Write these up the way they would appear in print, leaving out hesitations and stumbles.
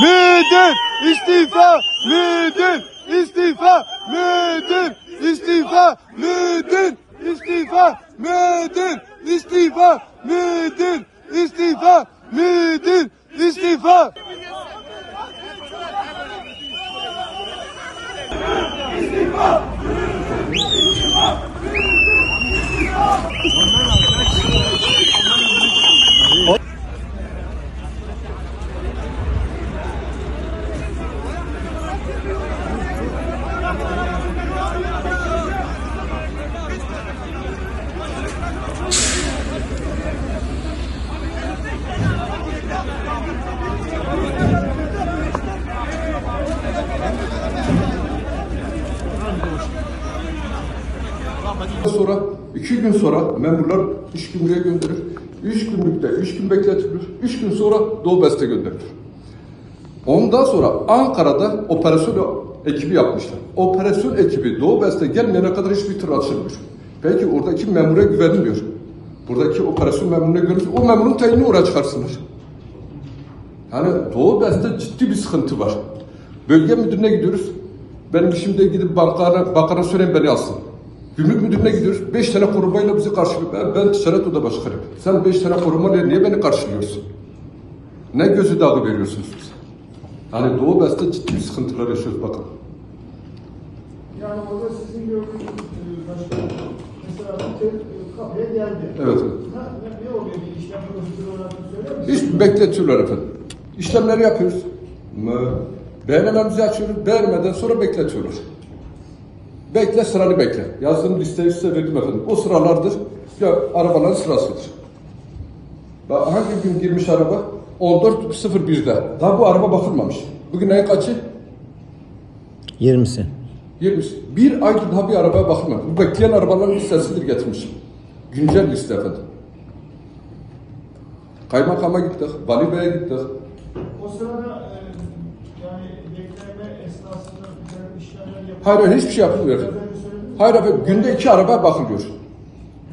Müdür istifa, müdür istifa, müdür istifa, müdür istifa, müdür istifa, müdür istifa, müdür istifa. Sonra 2 gün sonra memurlar iş gümrüğe gönderilir. 3 günlükte 3 gün bekletilir. 3 gün sonra Doğu Best'e gönderilir. Ondan sonra Ankara'da operasyon ekibi yapmışlar. Operasyon ekibi Doğu Best'e gelmeyene kadar hiçbir tır açılmıyor. Peki oradaki memura güvenilmiyor. Buradaki operasyon memuruna güvenilmiyor. O memurun tayini oraya çıkarsınlar. Yani Doğu Best'te ciddi bir sıkıntı var. Bölge müdürüne gidiyoruz. Benim işimde gidip bankana söyleyeyim beni alsın. Gümrük müdürüne gidiyoruz. 5 tane korumayla bizi karşılıyor. Ben ticaret oda başkanıyım. Sen 5 tane korumayla niye beni karşılıyorsun? Ne gözü dağı veriyorsunuz bize? Yani Doğu Best'te ciddi sıkıntılar yaşıyoruz bakın. Yani orada sizin gördüğünüz başkanım mesela kapıya geldi. Evet. Ne oluyor? Bir işlem prosedürü olarak söyler misiniz? Hiç bekletiyorlar efendim. İşlemleri yapıyoruz. Beğenememizi açıyoruz. Beğenmeden sonra bekletiyorlar. Bekle, sıranı bekle. Yazdığım listeyi size verdim efendim. O sıralardır. Ya arabaların sırasıdır. Hangi gün girmiş araba? 14.01'de. Daha bu araba bakılmamış. Bugün ayın kaçı? 20'si. 20'si. Bir aydır daha bir arabaya bakılmamış. Bu bekleyen arabaların listesidir getirmişim. Güncel liste efendim. Kaymakama gittik. Vali Bey'e gittik. O sırada yani bekleme esnasında işlemler yapılıyor. Hayır, hiçbir şey yapılmıyor. Hayır efendim, günde 2 arabaya bakılıyor.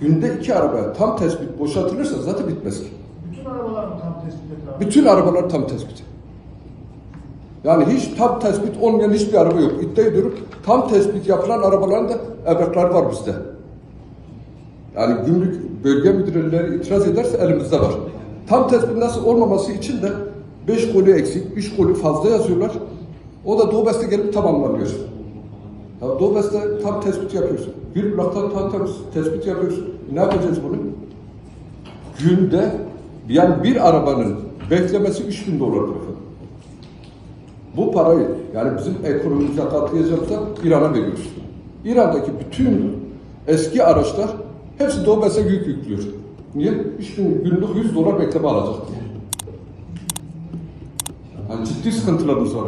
Günde 2 arabaya tam tespit boşaltılırsa zaten bitmez ki. Bütün arabalar mı tam tespit edilir? Bütün arabalar tam tespit. Yani hiç tam tespit olmayan hiçbir araba yok. İddia ediyorum, tam tespit yapılan arabaların da evrakları var bizde. Yani gümrük bölge müdürleri itiraz ederse elimizde var. Tam tespit nasıl olmaması için de 5 koli eksik, 3 koli fazla yazıyorlar. O da Doğu Best'e gelip tamamlanıyor. Ya Doğu Best'te tam tespit yapıyorsun. Bir blokta tam tespit yapıyorsun. Ne yapacağız bunu? Günde yani bir arabanın beklemesi 3.000 dolar efendim. Bu parayı yani bizim ekonomimize katlayacaksa İran'a veriyoruz. İran'daki bütün eski araçlar hepsi Doğu Best'e yük yüklüyor. Niye? 3 gün günlük 100 dolar bekleme alacak diye. Yani ciddi sıkıntılarımız var.